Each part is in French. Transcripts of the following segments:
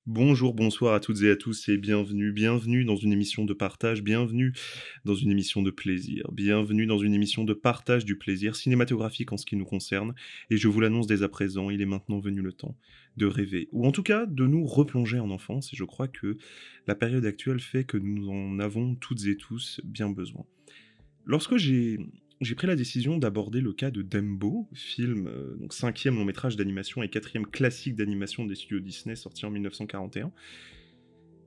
Bonjour, bonsoir à toutes et à tous et bienvenue dans une émission de partage, bienvenue dans une émission de plaisir, bienvenue dans une émission de partage du plaisir cinématographique en ce qui nous concerne. Et je vous l'annonce dès à présent, il est maintenant venu le temps de rêver, ou en tout cas de nous replonger en enfance. Et je crois que la période actuelle fait que nous en avons toutes et tous bien besoin. Lorsque j'ai pris la décision d'aborder le cas de Dumbo, film, donc 5e long métrage d'animation et 4e classique d'animation des studios Disney sorti en 1941,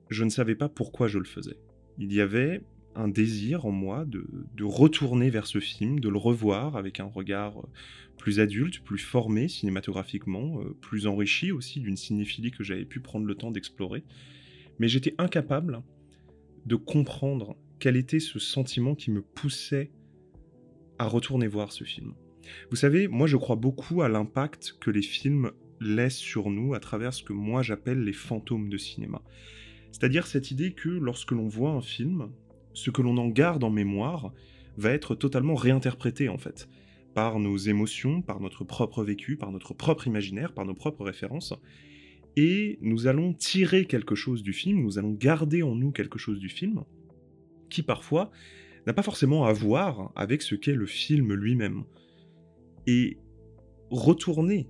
je ne savais pas pourquoi je le faisais. Il y avait un désir en moi de retourner vers ce film, de le revoir avec un regard, plus adulte, plus formé cinématographiquement, plus enrichi aussi d'une cinéphilie que j'avais pu prendre le temps d'explorer. Mais j'étais incapable de comprendre quel était ce sentiment qui me poussait à retourner voir ce film. Vous savez, moi je crois beaucoup à l'impact que les films laissent sur nous à travers ce que moi j'appelle les fantômes de cinéma. C'est-à-dire cette idée que lorsque l'on voit un film, ce que l'on en garde en mémoire va être totalement réinterprété en fait, par nos émotions, par notre propre vécu, par notre propre imaginaire, par nos propres références, et nous allons tirer quelque chose du film, nous allons garder en nous quelque chose du film, qui parfois n'a pas forcément à voir avec ce qu'est le film lui-même. Et retourner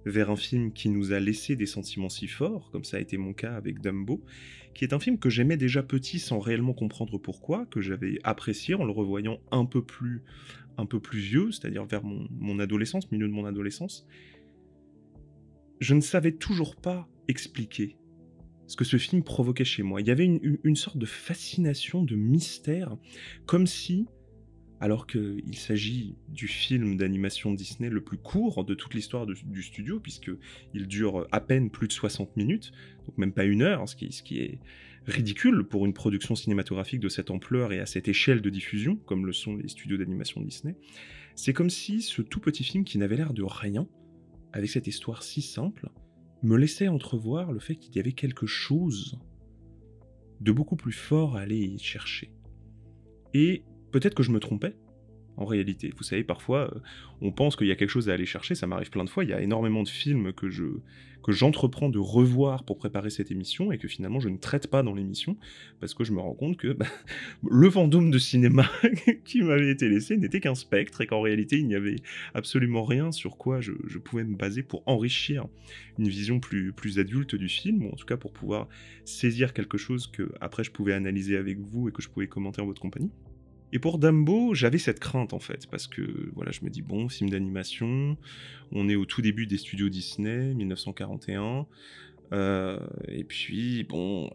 vers un film qui nous a laissé des sentiments si forts, comme ça a été mon cas avec Dumbo, qui est un film que j'aimais déjà petit sans réellement comprendre pourquoi, que j'avais apprécié en le revoyant un peu plus vieux, c'est-à-dire vers mon adolescence, milieu de mon adolescence, je ne savais toujours pas expliquer ce que ce film provoquait chez moi. Il y avait une sorte de fascination, de mystère, comme si alors qu'il s'agit du film d'animation Disney le plus court de toute l'histoire du studio, puisqu'il dure à peine plus de 60 minutes, donc même pas une heure, ce qui est ridicule pour une production cinématographique de cette ampleur et à cette échelle de diffusion, comme le sont les studios d'animation Disney. C'est comme si ce tout petit film qui n'avait l'air de rien, avec cette histoire si simple, me laissait entrevoir le fait qu'il y avait quelque chose de beaucoup plus fort à aller y chercher. Et peut-être que je me trompais, en réalité. Vous savez, parfois, on pense qu'il y a quelque chose à aller chercher, ça m'arrive plein de fois, il y a énormément de films que j'entreprends de revoir pour préparer cette émission et que finalement je ne traite pas dans l'émission, parce que je me rends compte que, le fantôme de cinéma qui m'avait été laissé n'était qu'un spectre et qu'en réalité il n'y avait absolument rien sur quoi je pouvais me baser pour enrichir une vision plus adulte du film, ou en tout cas pour pouvoir saisir quelque chose que après je pouvais analyser avec vous et que je pouvais commenter en votre compagnie. Et pour Dumbo, j'avais cette crainte en fait, parce que voilà, je me dis bon, film d'animation, on est au tout début des studios Disney, 1941, et puis bon,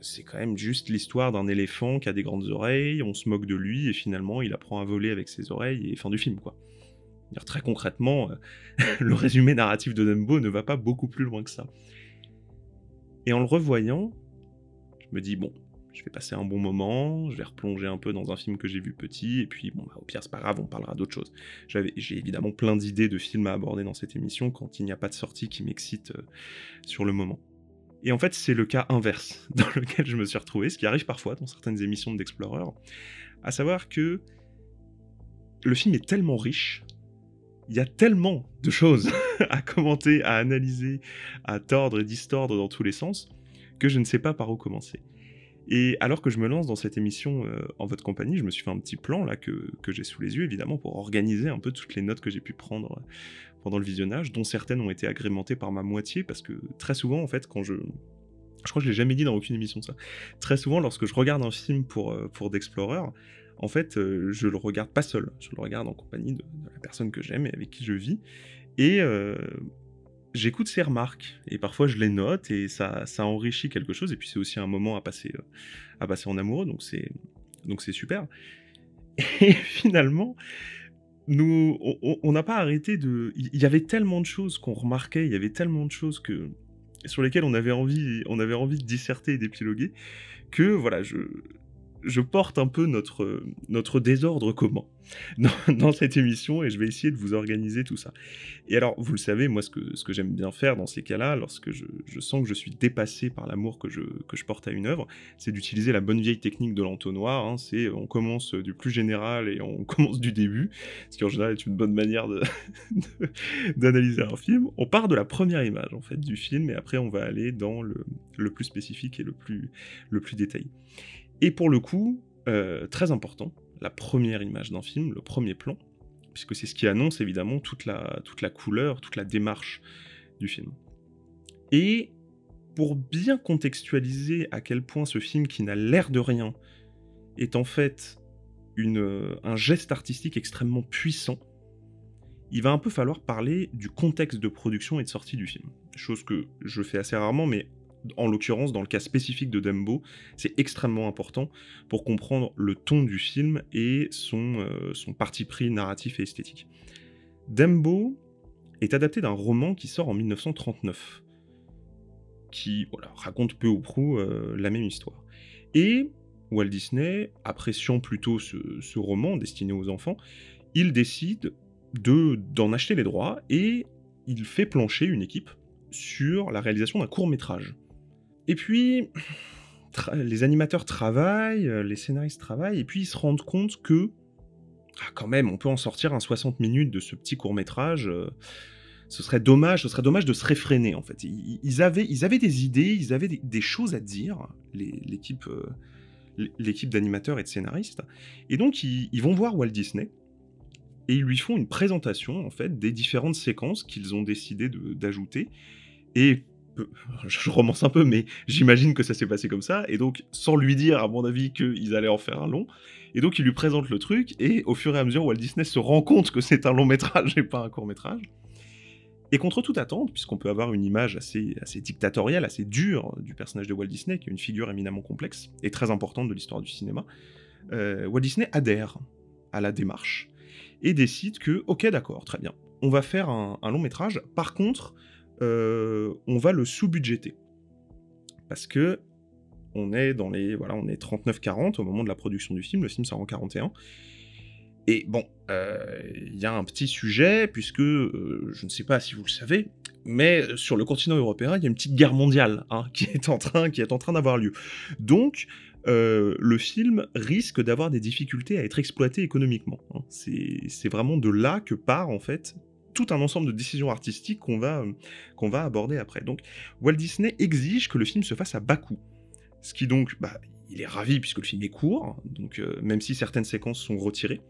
c'est quand même juste l'histoire d'un éléphant qui a des grandes oreilles, on se moque de lui, et finalement il apprend à voler avec ses oreilles, et fin du film quoi. Dire très concrètement, le résumé narratif de Dumbo ne va pas beaucoup plus loin que ça. Et en le revoyant, je me dis bon, je vais passer un bon moment, je vais replonger un peu dans un film que j'ai vu petit, et puis bon, au pire c'est pas grave, on parlera d'autre chose. J'ai évidemment plein d'idées de films à aborder dans cette émission quand il n'y a pas de sortie qui m'excite sur le moment. Et en fait, c'est le cas inverse dans lequel je me suis retrouvé, ce qui arrive parfois dans certaines émissions d'Explorer, à savoir que le film est tellement riche, il y a tellement de choses à commenter, à analyser, à tordre et distordre dans tous les sens, que je ne sais pas par où commencer. Et alors que je me lance dans cette émission en votre compagnie, je me suis fait un petit plan là que j'ai sous les yeux évidemment pour organiser un peu toutes les notes que j'ai pu prendre pendant le visionnage, dont certaines ont été agrémentées par ma moitié parce que très souvent en fait quand je crois que je l'ai jamais dit dans aucune émission ça, très souvent lorsque je regarde un film pour d'Explorer, en fait je le regarde pas seul, je le regarde en compagnie de la personne que j'aime et avec qui je vis, et j'écoute ses remarques, et parfois je les note, et ça enrichit quelque chose, et puis c'est aussi un moment à passer en amoureux, donc c'est super. Et finalement, on n'a pas arrêté de... Il y avait tellement de choses qu'on remarquait, il y avait tellement de choses sur lesquelles on avait envie de disserter et d'épiloguer, que voilà, je porte un peu notre désordre commun dans cette émission et je vais essayer de vous organiser tout ça. Et alors, vous le savez, moi, ce que j'aime bien faire dans ces cas-là, lorsque je sens que je suis dépassé par l'amour que je porte à une œuvre, c'est d'utiliser la bonne vieille technique de l'entonnoir, hein. C'est on commence du plus général et on commence du début, ce qui en général est une bonne manière d'analyser un film. On part de la première image, en fait, du film et après on va aller dans le plus spécifique et le plus détaillé. Et pour le coup, très important, la première image d'un film, le premier plan, puisque c'est ce qui annonce évidemment toute la couleur, toute la démarche du film. Et pour bien contextualiser à quel point ce film, qui n'a l'air de rien, est en fait un geste artistique extrêmement puissant, il va un peu falloir parler du contexte de production et de sortie du film. Chose que je fais assez rarement, mais en l'occurrence, dans le cas spécifique de Dumbo, c'est extrêmement important pour comprendre le ton du film et son parti pris narratif et esthétique. Dumbo est adapté d'un roman qui sort en 1939, qui raconte peu ou prou la même histoire. Et Walt Disney, appréciant plutôt ce roman destiné aux enfants, il décide d'en acheter les droits et il fait plancher une équipe sur la réalisation d'un court-métrage. Et puis, les animateurs travaillent, les scénaristes travaillent, et puis ils se rendent compte que, quand même, on peut en sortir un 60 minutes de ce petit court-métrage, ce serait dommage de se réfréner, en fait. Ils avaient des idées, ils avaient des choses à dire, l'équipe d'animateurs et de scénaristes, et donc ils vont voir Walt Disney, et ils lui font une présentation, en fait, des différentes séquences qu'ils ont décidé d'ajouter, et je romance un peu, mais j'imagine que ça s'est passé comme ça, et donc, sans lui dire, à mon avis, qu'ils allaient en faire un long, et donc il lui présente le truc, et au fur et à mesure, Walt Disney se rend compte que c'est un long métrage et pas un court métrage, et contre toute attente, puisqu'on peut avoir une image assez dictatoriale, assez dure du personnage de Walt Disney, qui est une figure éminemment complexe, et très importante de l'histoire du cinéma, Walt Disney adhère à la démarche, et décide que, ok, d'accord, très bien, on va faire un long métrage, par contre, on va le sous-budgéter. Parce que on est dans on est 39-40 au moment de la production du film, le film sort en 41. Et bon, il y a un petit sujet, puisque, je ne sais pas si vous le savez, mais sur le continent européen, il y a une petite guerre mondiale, hein, qui est en train d'avoir lieu. Donc, le film risque d'avoir des difficultés à être exploité économiquement, hein. C'est vraiment de là que part, en fait, tout un ensemble de décisions artistiques qu'on va aborder après. Donc, Walt Disney exige que le film se fasse à bas coût. Ce qui donc, il est ravi puisque le film est court, donc même si certaines séquences sont retirées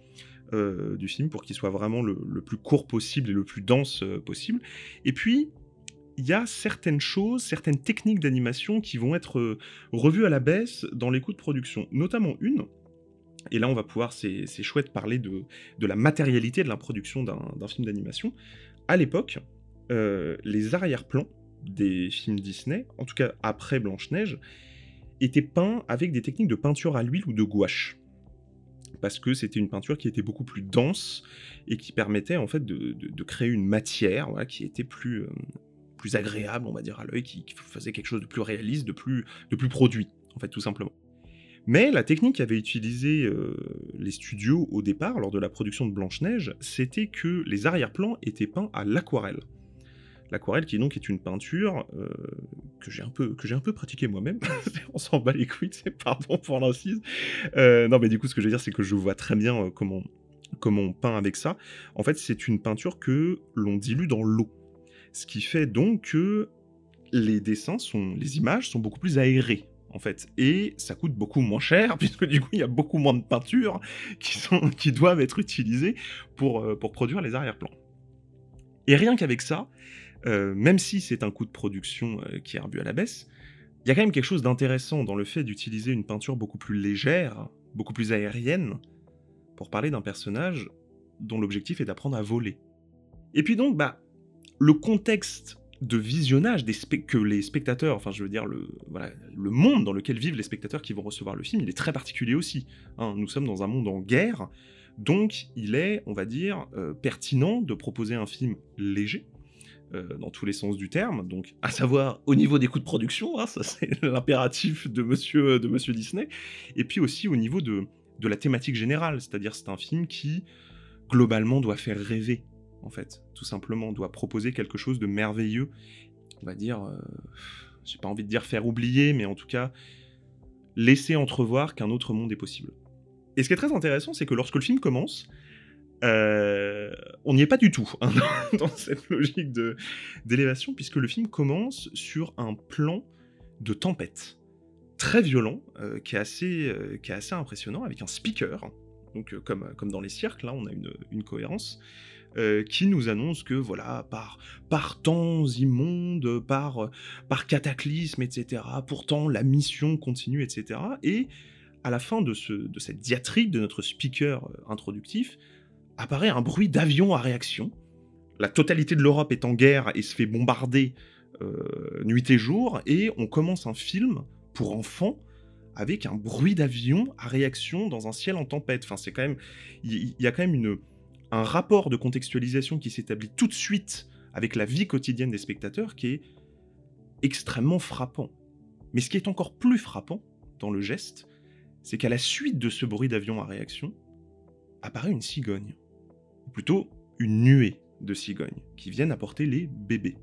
du film pour qu'il soit vraiment le plus court possible et le plus dense possible. Et puis, il y a certaines choses, certaines techniques d'animation qui vont être revues à la baisse dans les coûts de production. Notamment une, et là on va pouvoir, c'est chouette, parler de la matérialité de la production d'un film d'animation. À l'époque, les arrière-plans des films Disney, en tout cas après Blanche-Neige, étaient peints avec des techniques de peinture à l'huile ou de gouache. Parce que c'était une peinture qui était beaucoup plus dense et qui permettait en fait de créer une matière, voilà, qui était plus agréable, on va dire, à l'œil, qui faisait quelque chose de plus réaliste, de plus produit, en fait, tout simplement. Mais la technique qu'avaient utilisée les studios au départ, lors de la production de Blanche-Neige, c'était que les arrière-plans étaient peints à l'aquarelle. L'aquarelle qui donc est une peinture que j'ai un peu pratiquée moi-même. On s'en bat les couilles, pardon pour l'incise. Non, mais du coup, ce que je veux dire, c'est que je vois très bien comment on peint avec ça. En fait, c'est une peinture que l'on dilue dans l'eau. Ce qui fait donc que les images sont beaucoup plus aérées, en fait. Et ça coûte beaucoup moins cher, puisque du coup, il y a beaucoup moins de peintures qui doivent être utilisées pour produire les arrière-plans. Et rien qu'avec ça, même si c'est un coût de production qui est revu à la baisse, il y a quand même quelque chose d'intéressant dans le fait d'utiliser une peinture beaucoup plus légère, beaucoup plus aérienne, pour parler d'un personnage dont l'objectif est d'apprendre à voler. Et puis donc, le contexte de visionnage que les spectateurs, enfin je veux dire le monde dans lequel vivent les spectateurs qui vont recevoir le film, il est très particulier aussi, hein. Nous sommes dans un monde en guerre, donc il est, on va dire, pertinent de proposer un film léger, dans tous les sens du terme, donc à savoir au niveau des coûts de production, hein, ça c'est l'impératif de monsieur Disney, et puis aussi au niveau de la thématique générale, c'est-à-dire c'est un film qui, globalement, doit faire rêver, en fait, tout simplement, doit proposer quelque chose de merveilleux, on va dire, j'ai pas envie de dire faire oublier, mais en tout cas, laisser entrevoir qu'un autre monde est possible. Et ce qui est très intéressant, c'est que lorsque le film commence, on n'y est pas du tout, hein, dans cette logique d'élévation, puisque le film commence sur un plan de tempête très violent, qui est assez impressionnant, avec un speaker, donc comme dans les cirques, là, on a une cohérence, qui nous annonce que, voilà, par temps immondes, par cataclysme, etc., pourtant la mission continue, etc., et à la fin de cette diatribe de notre speaker introductif, apparaît un bruit d'avion à réaction. La totalité de l'Europe est en guerre et se fait bombarder nuit et jour, et on commence un film pour enfants avec un bruit d'avion à réaction dans un ciel en tempête. Enfin, c'est quand même... Il y a quand même un rapport de contextualisation qui s'établit tout de suite avec la vie quotidienne des spectateurs qui est extrêmement frappant. Mais ce qui est encore plus frappant dans le geste, c'est qu'à la suite de ce bruit d'avion à réaction, apparaît une cigogne. Ou plutôt, une nuée de cigognes, qui viennent apporter les bébés.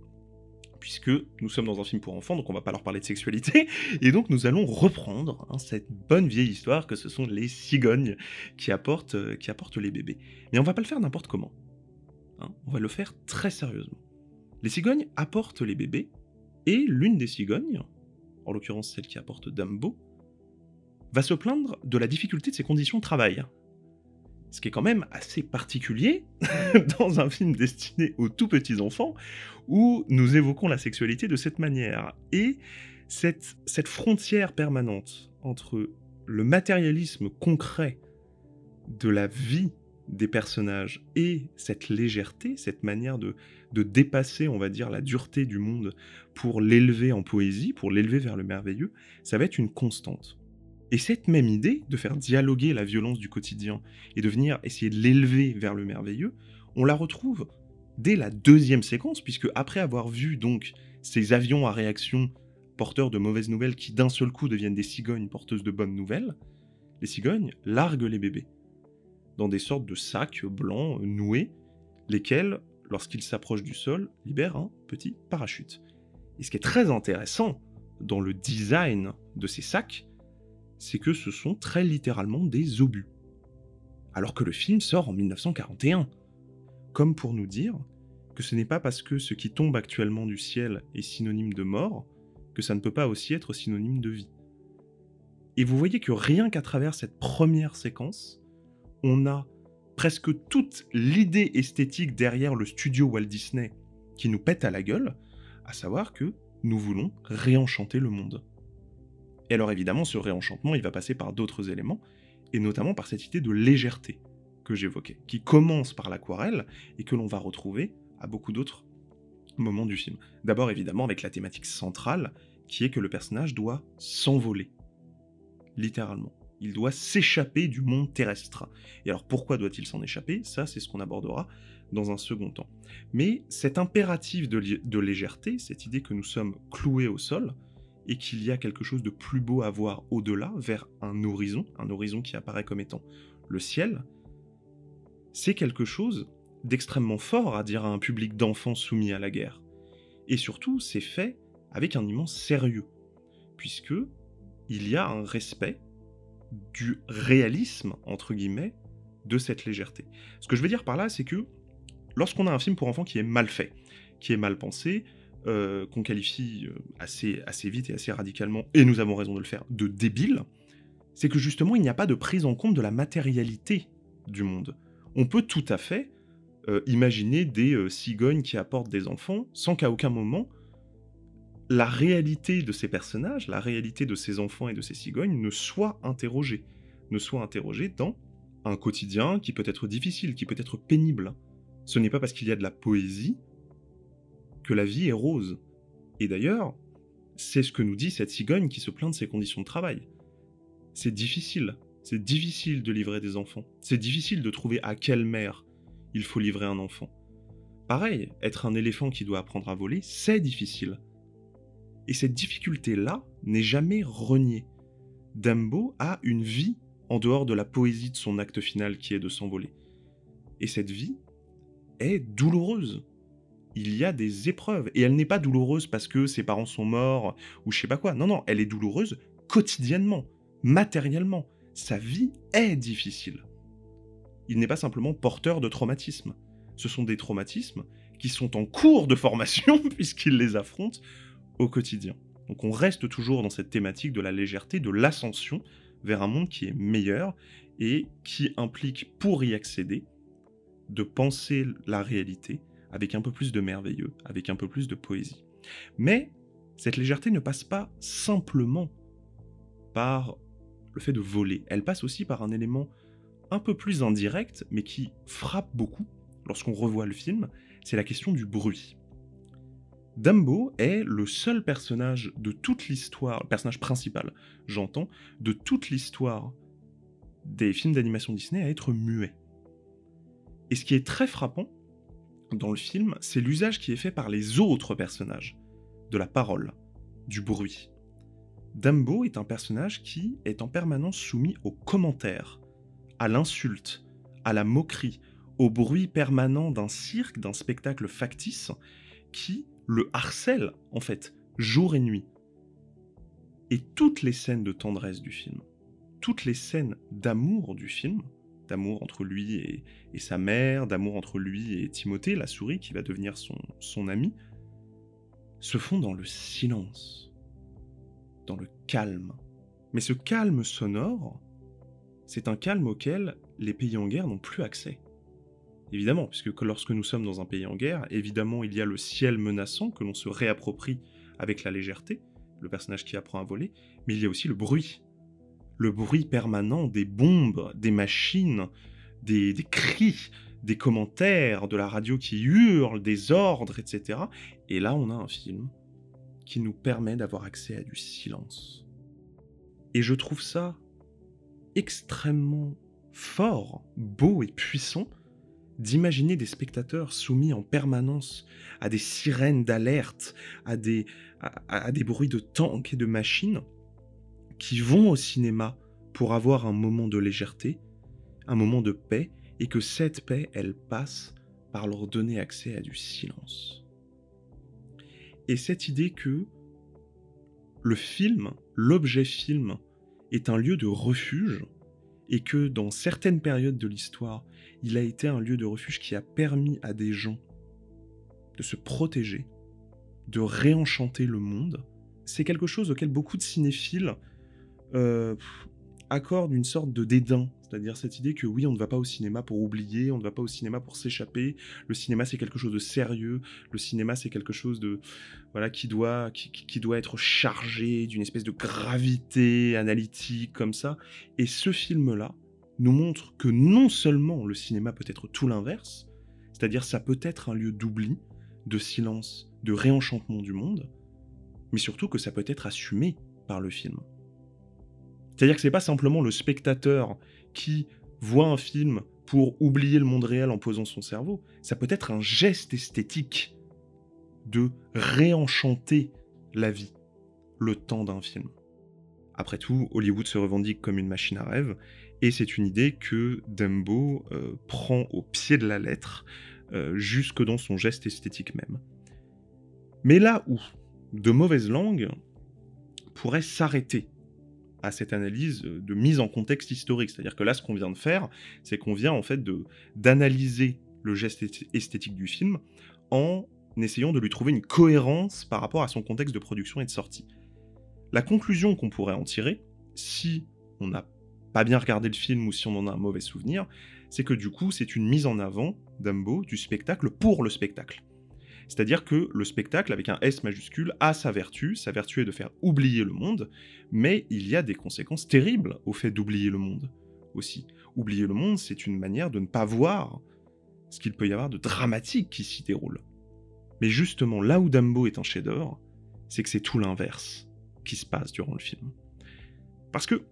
Puisque nous sommes dans un film pour enfants, donc on va pas leur parler de sexualité, et donc nous allons reprendre cette bonne vieille histoire que ce sont les cigognes qui apportent les bébés. Mais on va pas le faire n'importe comment. Hein, on va le faire très sérieusement. Les cigognes apportent les bébés, et l'une des cigognes, en l'occurrence celle qui apporte Dumbo, va se plaindre de la difficulté de ses conditions de travail. Ce qui est quand même assez particulier dans un film destiné aux tout petits enfants, où nous évoquons la sexualité de cette manière. Et cette frontière permanente entre le matérialisme concret de la vie des personnages et cette légèreté, cette manière de dépasser, on va dire, la dureté du monde pour l'élever en poésie, pour l'élever vers le merveilleux, ça va être une constante. Et cette même idée de faire dialoguer la violence du quotidien et de venir essayer de l'élever vers le merveilleux, on la retrouve dès la deuxième séquence, puisque après avoir vu donc ces avions à réaction porteurs de mauvaises nouvelles qui d'un seul coup deviennent des cigognes porteuses de bonnes nouvelles, les cigognes larguent les bébés dans des sortes de sacs blancs noués, lesquels, lorsqu'ils s'approchent du sol, libèrent un petit parachute. Et ce qui est très intéressant dans le design de ces sacs, c'est que ce sont très littéralement des obus. Alors que le film sort en 1941. Comme pour nous dire que ce n'est pas parce que ce qui tombe actuellement du ciel est synonyme de mort, que ça ne peut pas aussi être synonyme de vie. Et vous voyez que rien qu'à travers cette première séquence, on a presque toute l'idée esthétique derrière le studio Walt Disney qui nous pète à la gueule, à savoir que nous voulons réenchanter le monde. Et alors évidemment, ce réenchantement, il va passer par d'autres éléments, et notamment par cette idée de légèreté que j'évoquais, qui commence par l'aquarelle, et que l'on va retrouver à beaucoup d'autres moments du film. D'abord évidemment avec la thématique centrale, qui est que le personnage doit s'envoler, littéralement. Il doit s'échapper du monde terrestre. Et alors pourquoi doit-il s'en échapper? Ça, c'est ce qu'on abordera dans un second temps. Mais cet impératif de légèreté, cette idée que nous sommes cloués au sol, et qu'il y a quelque chose de plus beau à voir au-delà, vers un horizon qui apparaît comme étant le ciel, c'est quelque chose d'extrêmement fort à dire à un public d'enfants soumis à la guerre. Et surtout, c'est fait avec un immense sérieux, puisque il y a un respect du réalisme, entre guillemets, de cette légèreté. Ce que je veux dire par là, c'est que lorsqu'on a un film pour enfants qui est mal fait, qui est mal pensé, qu'on qualifie assez vite et assez radicalement, et nous avons raison de le faire, de débile, c'est que justement il n'y a pas de prise en compte de la matérialité du monde. On peut tout à fait imaginer des cigognes qui apportent des enfants, sans qu'à aucun moment la réalité de ces personnages, la réalité de ces enfants et de ces cigognes ne soit interrogée dans un quotidien qui peut être difficile, qui peut être pénible. Ce n'est pas parce qu'il y a de la poésie que la vie est rose. Et d'ailleurs, c'est ce que nous dit cette cigogne qui se plaint de ses conditions de travail. C'est difficile de livrer des enfants. C'est difficile de trouver à quelle mère il faut livrer un enfant. pareil, être un éléphant qui doit apprendre à voler, c'est difficile. Et cette difficulté-là n'est jamais reniée. Dumbo a une vie en dehors de la poésie de son acte final qui est de s'envoler. Et cette vie est douloureuse. Il y a des épreuves. Et elle n'est pas douloureuse parce que ses parents sont morts ou je sais pas quoi. Non, non, elle est douloureuse quotidiennement, matériellement. Sa vie est difficile. Il n'est pas simplement porteur de traumatismes. Ce sont des traumatismes qui sont en cours de formation puisqu'il les affronte au quotidien. Donc on reste toujours dans cette thématique de la légèreté, de l'ascension vers un monde qui est meilleur et qui implique, pour y accéder, de penser la réalité avec un peu plus de merveilleux, avec un peu plus de poésie. Mais cette légèreté ne passe pas simplement par le fait de voler, elle passe aussi par un élément un peu plus indirect, mais qui frappe beaucoup lorsqu'on revoit le film, c'est la question du bruit. Dumbo est le seul personnage de toute l'histoire, le personnage principal, j'entends, de toute l'histoire des films d'animation Disney à être muet. Et ce qui est très frappant dans le film, c'est l'usage qui est fait par les autres personnages, de la parole, du bruit. Dumbo est un personnage qui est en permanence soumis aux commentaires, à l'insulte, à la moquerie, au bruit permanent d'un cirque, d'un spectacle factice, qui le harcèle, en fait, jour et nuit. Et toutes les scènes de tendresse du film, toutes les scènes d'amour du film, d'amour entre lui et sa mère, d'amour entre lui et Timothée, la souris, qui va devenir son ami, se font dans le silence, dans le calme. Mais ce calme sonore, c'est un calme auquel les pays en guerre n'ont plus accès. Évidemment, puisque lorsque nous sommes dans un pays en guerre, évidemment il y a le ciel menaçant que l'on se réapproprie avec la légèreté, le personnage qui apprend à voler, mais il y a aussi le bruit permanent des bombes, des machines, des cris, des commentaires, de la radio qui hurle, des ordres, etc. Et là on a un film qui nous permet d'avoir accès à du silence. Et je trouve ça extrêmement fort, beau et puissant, d'imaginer des spectateurs soumis en permanence à des sirènes d'alerte, à des bruits de tanks et de machines, qui vont au cinéma pour avoir un moment de légèreté, un moment de paix, et que cette paix, elle passe par leur donner accès à du silence. Et cette idée que le film, l'objet film, est un lieu de refuge, et que dans certaines périodes de l'histoire, il a été un lieu de refuge qui a permis à des gens de se protéger, de réenchanter le monde, c'est quelque chose auquel beaucoup de cinéphiles accordent une sorte de dédain, c'est-à-dire cette idée que oui, on ne va pas au cinéma pour oublier, on ne va pas au cinéma pour s'échapper, le cinéma c'est quelque chose de sérieux, le cinéma c'est quelque chose de voilà qui doit être chargé d'une espèce de gravité analytique comme ça, et ce film-là nous montre que non seulement le cinéma peut être tout l'inverse, c'est-à-dire ça peut être un lieu d'oubli, de silence, de réenchantement du monde, mais surtout que ça peut être assumé par le film. C'est-à-dire que c'est pas simplement le spectateur qui voit un film pour oublier le monde réel en posant son cerveau, ça peut être un geste esthétique de réenchanter la vie, le temps d'un film. Après tout, Hollywood se revendique comme une machine à rêve, et c'est une idée que Dumbo prend au pied de la lettre, jusque dans son geste esthétique même. Mais là où de mauvaises langues pourraient s'arrêter à cette analyse de mise en contexte historique. C'est-à-dire que là, ce qu'on vient de faire, c'est qu'on vient en fait d'analyser le geste esthétique du film en essayant de lui trouver une cohérence par rapport à son contexte de production et de sortie. La conclusion qu'on pourrait en tirer, si on n'a pas bien regardé le film ou si on en a un mauvais souvenir, c'est que du coup, c'est une mise en avant, Dumbo, du spectacle pour le spectacle. C'est-à-dire que le spectacle, avec un S majuscule, a sa vertu est de faire oublier le monde, mais il y a des conséquences terribles au fait d'oublier le monde, aussi. Oublier le monde, c'est une manière de ne pas voir ce qu'il peut y avoir de dramatique qui s'y déroule. Mais justement, là où Dumbo est un chef-d'œuvre, c'est que c'est tout l'inverse qui se passe durant le film. Parce que,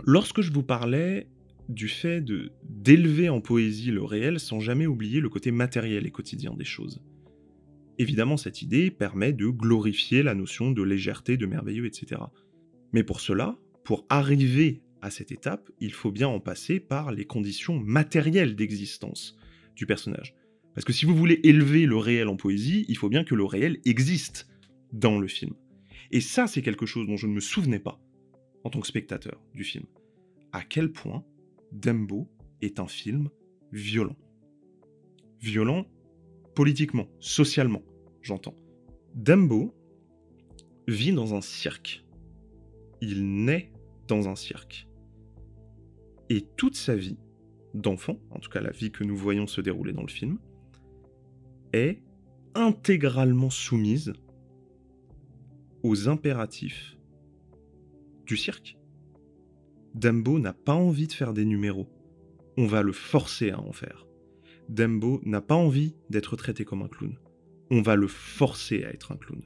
lorsque je vous parlais du fait d'élever en poésie le réel sans jamais oublier le côté matériel et quotidien des choses. Évidemment, cette idée permet de glorifier la notion de légèreté, de merveilleux, etc. Mais pour cela, pour arriver à cette étape, il faut bien en passer par les conditions matérielles d'existence du personnage. Parce que si vous voulez élever le réel en poésie, il faut bien que le réel existe dans le film. Et ça, c'est quelque chose dont je ne me souvenais pas en tant que spectateur du film. À quel point Dumbo est un film violent. Violent politiquement, socialement, j'entends. Dumbo vit dans un cirque. Il naît dans un cirque. Et toute sa vie d'enfant, en tout cas la vie que nous voyons se dérouler dans le film, est intégralement soumise aux impératifs du cirque. Dumbo n'a pas envie de faire des numéros. On va le forcer à en faire. Dumbo n'a pas envie d'être traité comme un clown. On va le forcer à être un clown.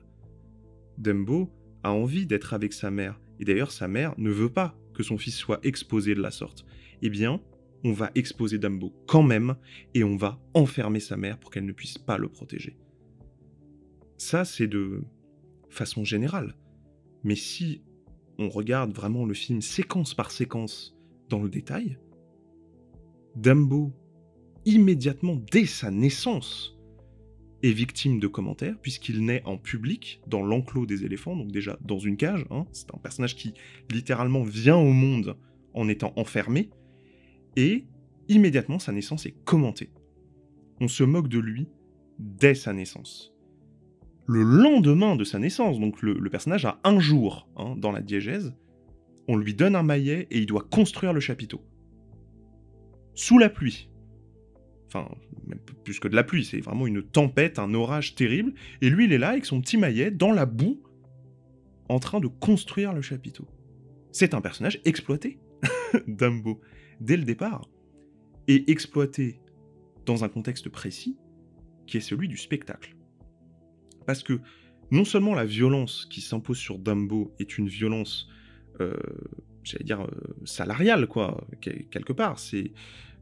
Dumbo a envie d'être avec sa mère. Et d'ailleurs, sa mère ne veut pas que son fils soit exposé de la sorte. Eh bien, on va exposer Dumbo quand même, et on va enfermer sa mère pour qu'elle ne puisse pas le protéger. Ça, c'est de façon générale. Mais si on regarde vraiment le film séquence par séquence dans le détail, Dumbo, immédiatement, dès sa naissance, est victime de commentaires, puisqu'il naît en public, dans l'enclos des éléphants, donc déjà dans une cage, hein. C'est un personnage qui littéralement vient au monde en étant enfermé, et immédiatement sa naissance est commentée. On se moque de lui dès sa naissance. Le lendemain de sa naissance, donc le personnage a un jour dans la diégèse, on lui donne un maillet et il doit construire le chapiteau. Sous la pluie. Enfin, même plus que de la pluie, c'est vraiment une tempête, un orage terrible, et lui il est là avec son petit maillet, dans la boue, en train de construire le chapiteau. C'est un personnage exploité, Dumbo, dès le départ, et exploité dans un contexte précis, qui est celui du spectacle. Parce que non seulement la violence qui s'impose sur Dumbo est une violence, salariale, quoi, quelque part. C'est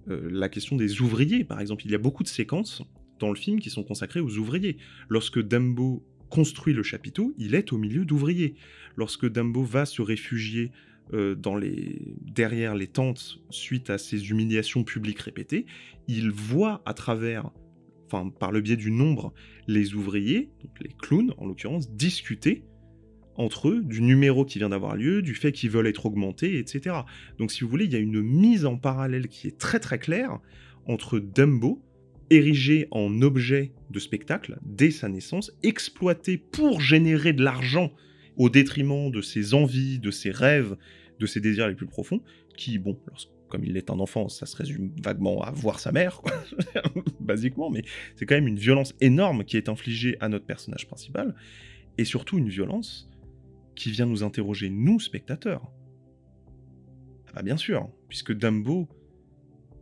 la question des ouvriers, par exemple. Il y a beaucoup de séquences dans le film qui sont consacrées aux ouvriers. Lorsque Dumbo construit le chapiteau, il est au milieu d'ouvriers. Lorsque Dumbo va se réfugier derrière les tentes suite à ces humiliations publiques répétées, il voit à travers, par le biais du nombre, les ouvriers, donc les clowns en l'occurrence, discuter entre eux du numéro qui vient d'avoir lieu, du fait qu'ils veulent être augmentés, etc. Donc si vous voulez, il y a une mise en parallèle qui est très très claire entre Dumbo, érigé en objet de spectacle dès sa naissance, exploité pour générer de l'argent au détriment de ses envies, de ses rêves, de ses désirs les plus profonds, qui, bon, comme il est un enfant, ça se résume vaguement à voir sa mère, quoi, basiquement, mais c'est quand même une violence énorme qui est infligée à notre personnage principal, et surtout une violence qui vient nous interroger, nous, spectateurs. Ah bah bien sûr, puisque Dumbo,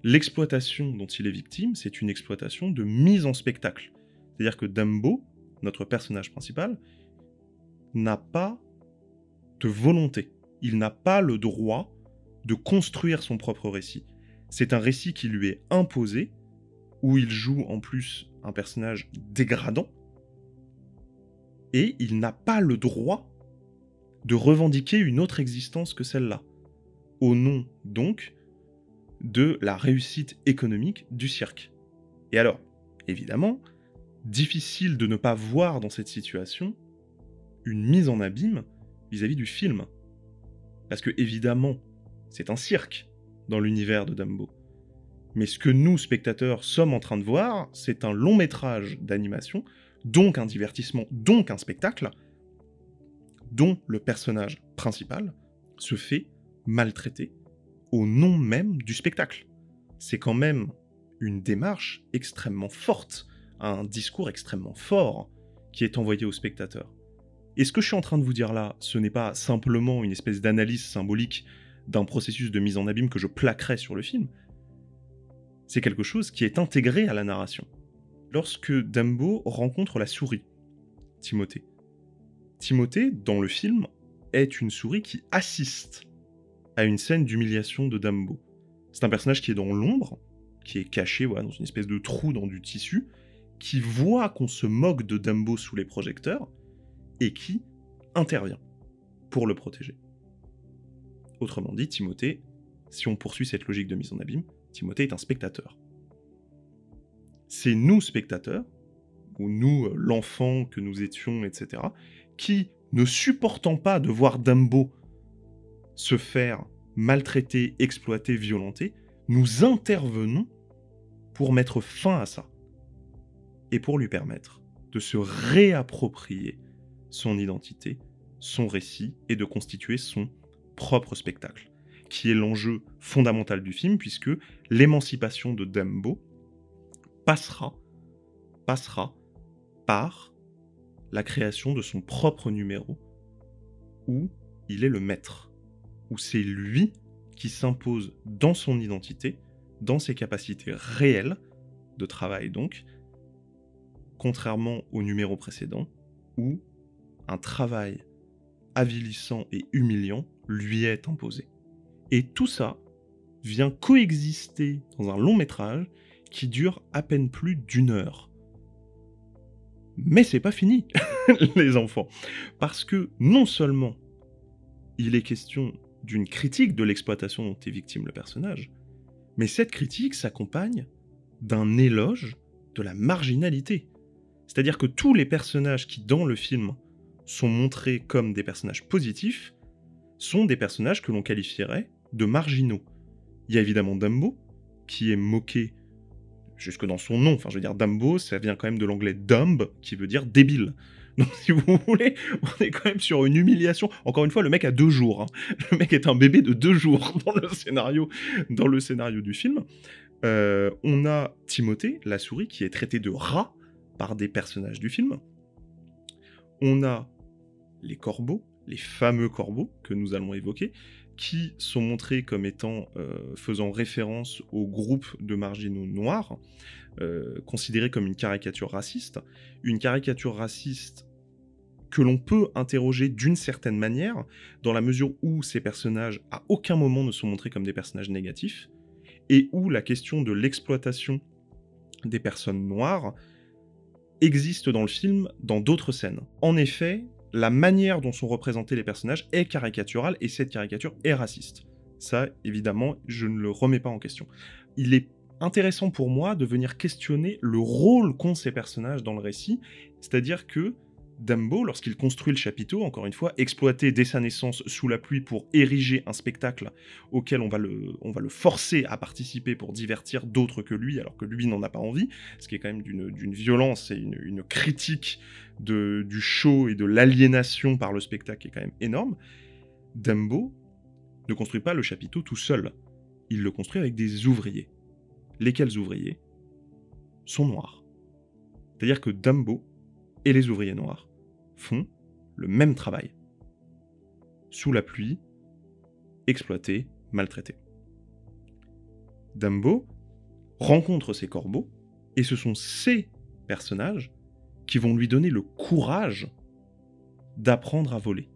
l'exploitation dont il est victime, c'est une exploitation de mise en spectacle. C'est-à-dire que Dumbo, notre personnage principal, n'a pas de volonté. Il n'a pas le droit de construire son propre récit. C'est un récit qui lui est imposé, où il joue en plus un personnage dégradant, et il n'a pas le droit de revendiquer une autre existence que celle-là, au nom, donc, de la réussite économique du cirque. Et alors, évidemment, difficile de ne pas voir dans cette situation une mise en abîme vis-à-vis du film. Parce que, évidemment, c'est un cirque dans l'univers de Dumbo. Mais ce que nous, spectateurs, sommes en train de voir, c'est un long métrage d'animation, donc un divertissement, donc un spectacle, dont le personnage principal se fait maltraiter au nom même du spectacle. C'est quand même une démarche extrêmement forte, un discours extrêmement fort qui est envoyé au spectateur. Et ce que je suis en train de vous dire là, ce n'est pas simplement une espèce d'analyse symbolique d'un processus de mise en abîme que je plaquerai sur le film. C'est quelque chose qui est intégré à la narration. Lorsque Dumbo rencontre la souris, Timothée, dans le film, est une souris qui assiste à une scène d'humiliation de Dumbo. C'est un personnage qui est dans l'ombre, qui est caché voilà, dans une espèce de trou dans du tissu, qui voit qu'on se moque de Dumbo sous les projecteurs, et qui intervient pour le protéger. Autrement dit, Timothée, si on poursuit cette logique de mise en abîme, Timothée est un spectateur. C'est nous, spectateurs, ou nous, l'enfant que nous étions, etc., qui, ne supportant pas de voir Dumbo se faire maltraiter, exploiter, violenter, nous intervenons pour mettre fin à ça. Et pour lui permettre de se réapproprier son identité, son récit, et de constituer son propre spectacle, qui est l'enjeu fondamental du film, puisque l'émancipation de Dumbo passera par la création de son propre numéro, où il est le maître, où c'est lui qui s'impose dans son identité, dans ses capacités réelles de travail donc, contrairement au numéro précédent, où un travail avilissant et humiliant lui est imposé. Et tout ça vient coexister dans un long métrage qui dure à peine plus d'1 heure. Mais c'est pas fini, les enfants. Parce que non seulement il est question d'une critique de l'exploitation dont est victime le personnage, mais cette critique s'accompagne d'un éloge de la marginalité. C'est-à-dire que tous les personnages qui, dans le film, sont montrés comme des personnages positifs, sont des personnages que l'on qualifierait de marginaux. Il y a évidemment Dumbo, qui est moqué jusque dans son nom. Enfin, je veux dire, Dumbo, ça vient quand même de l'anglais dumb, qui veut dire débile. Donc, si vous voulez, on est quand même sur une humiliation. Encore une fois, le mec a 2 jours. Hein. Le mec est un bébé de 2 jours dans le scénario du film. On a Timothée, la souris, qui est traitée de rat par des personnages du film. On a les corbeaux, les fameux corbeaux que nous allons évoquer, qui sont montrés comme étant faisant référence au groupe de marginaux noirs, considérés comme une caricature raciste que l'on peut interroger d'une certaine manière, dans la mesure où ces personnages à aucun moment ne sont montrés comme des personnages négatifs, et où la question de l'exploitation des personnes noires existe dans le film dans d'autres scènes. En effet, la manière dont sont représentés les personnages est caricaturale, et cette caricature est raciste. Ça, évidemment, je ne le remets pas en question. Il est intéressant pour moi de venir questionner le rôle qu'ont ces personnages dans le récit, c'est-à-dire que Dumbo, lorsqu'il construit le chapiteau, encore une fois, exploité dès sa naissance sous la pluie pour ériger un spectacle auquel on va le forcer à participer pour divertir d'autres que lui, alors que lui n'en a pas envie, ce qui est quand même d'une violence et une critique du show et de l'aliénation par le spectacle qui est quand même énorme. Dumbo ne construit pas le chapiteau tout seul, il le construit avec des ouvriers. Lesquels ouvriers sont noirs. C'est-à-dire que Dumbo et les ouvriers noirs font le même travail. Sous la pluie, exploités, maltraités. Dumbo rencontre ces corbeaux, et ce sont ces personnages qui vont lui donner le courage d'apprendre à voler,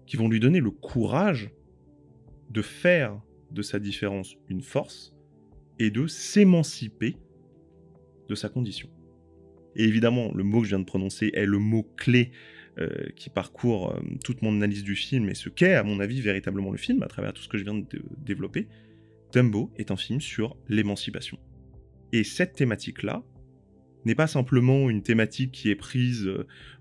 qui vont lui donner le courage de faire de sa différence une force et de s'émanciper de sa condition. Et évidemment, le mot que je viens de prononcer est le mot clé qui parcourt toute mon analyse du film et ce qu'est, à mon avis, véritablement le film, à travers tout ce que je viens de développer. Dumbo est un film sur l'émancipation. Et cette thématique-là n'est pas simplement une thématique qui est prise,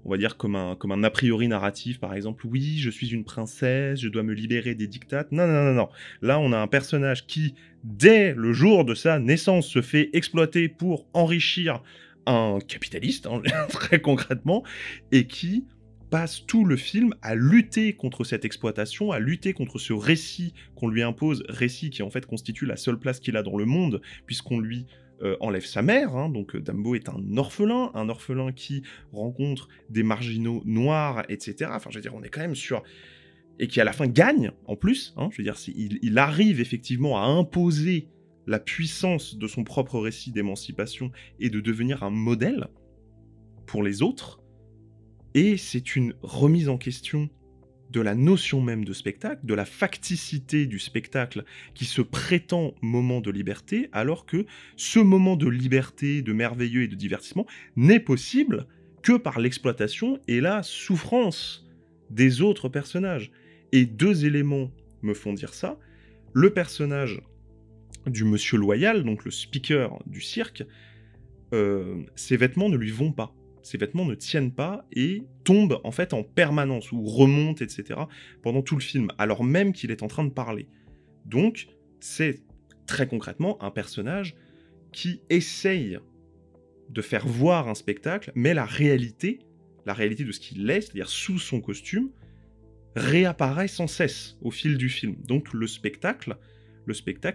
on va dire, comme un a priori narratif, par exemple, oui, je suis une princesse, je dois me libérer des dictates. Non, non, non, non. Là, on a un personnage qui, dès le jour de sa naissance, se fait exploiter pour enrichir un capitaliste, hein, très concrètement, et qui passe tout le film à lutter contre cette exploitation, à lutter contre ce récit qu'on lui impose, récit qui en fait constitue la seule place qu'il a dans le monde, puisqu'on lui enlève sa mère, hein, donc Dumbo est un orphelin qui rencontre des marginaux noirs, etc. Enfin, je veux dire, on est quand même sur... Et qui à la fin gagne, en plus, hein, je veux dire, il arrive effectivement à imposer la puissance de son propre récit d'émancipation et de devenir un modèle pour les autres, et c'est une remise en question de la notion même de spectacle, de la facticité du spectacle qui se prétend moment de liberté, alors que ce moment de liberté, de merveilleux et de divertissement n'est possible que par l'exploitation et la souffrance des autres personnages. Et 2 éléments me font dire ça. Le personnage du monsieur loyal, donc le speaker du cirque, ses vêtements ne lui vont pas. Ses vêtements ne tiennent pas et tombent en fait en permanence, ou remontent, etc. pendant tout le film, alors même qu'il est en train de parler. Donc, c'est très concrètement un personnage qui essaye de faire voir un spectacle, mais la réalité de ce qu'il est, c'est-à-dire sous son costume, réapparaît sans cesse au fil du film. Donc le spectacle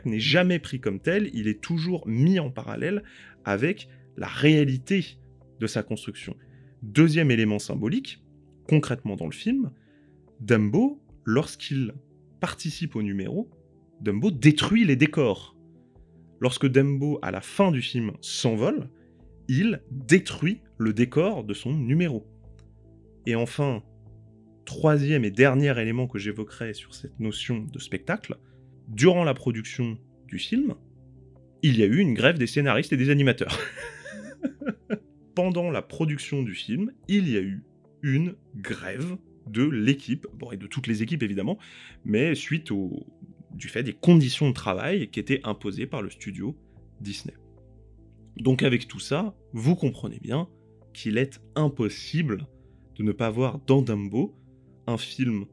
n'est jamais pris comme tel, il est toujours mis en parallèle avec la réalité de sa construction. 2e élément symbolique, concrètement dans le film, Dumbo, lorsqu'il participe au numéro, Dumbo détruit les décors. Lorsque Dumbo, à la fin du film, s'envole, il détruit le décor de son numéro. Et enfin, 3e et dernier élément que j'évoquerai sur cette notion de spectacle, durant la production du film, il y a eu une grève des scénaristes et des animateurs. Pendant la production du film, il y a eu une grève de l'équipe, bon, et de toutes les équipes évidemment, mais suite du fait des conditions de travail qui étaient imposées par le studio Disney. Donc avec tout ça, vous comprenez bien qu'il est impossible de ne pas voir dans Dumbo un film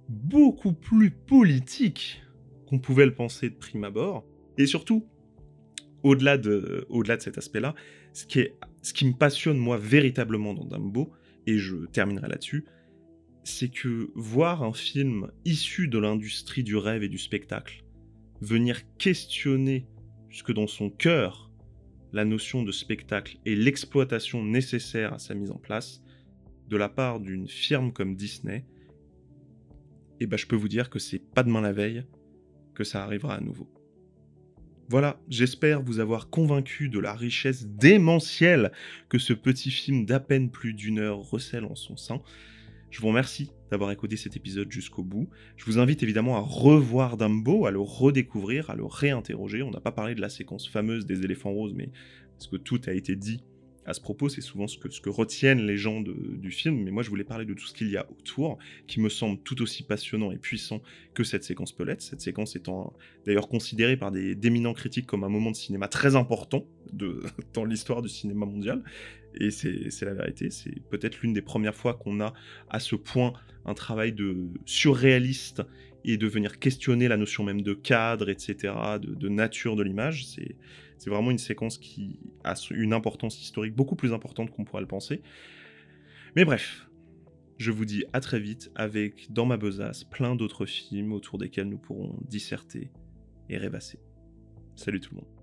beaucoup plus politique qu'on pouvait le penser de prime abord, et surtout, au-delà de cet aspect-là, ce qui me passionne moi véritablement dans Dumbo, et je terminerai là-dessus, c'est que voir un film issu de l'industrie du rêve et du spectacle venir questionner jusque dans son cœur la notion de spectacle et l'exploitation nécessaire à sa mise en place, de la part d'une firme comme Disney, et ben je peux vous dire que c'est pas demain la veille que ça arrivera à nouveau. Voilà, j'espère vous avoir convaincu de la richesse démentielle que ce petit film d'à peine plus d'1 heure recèle en son sein. Je vous remercie d'avoir écouté cet épisode jusqu'au bout. Je vous invite évidemment à revoir Dumbo, à le redécouvrir, à le réinterroger. On n'a pas parlé de la séquence fameuse des éléphants roses, mais parce que tout a été dit à ce propos, c'est souvent ce que retiennent les gens du film, mais moi je voulais parler de tout ce qu'il y a autour, qui me semble tout aussi passionnant et puissant que cette séquence peut l'être, cette séquence étant d'ailleurs considérée par d'éminents critiques comme un moment de cinéma très important dans l'histoire du cinéma mondial, et c'est la vérité, c'est peut-être l'une des premières fois qu'on a à ce point un travail de surréaliste et de venir questionner la notion même de cadre, etc., de nature de l'image. C'est vraiment une séquence qui a une importance historique beaucoup plus importante qu'on pourrait le penser. Mais bref, je vous dis à très vite avec, dans ma besace, plein d'autres films autour desquels nous pourrons disserter et rêvasser. Salut tout le monde.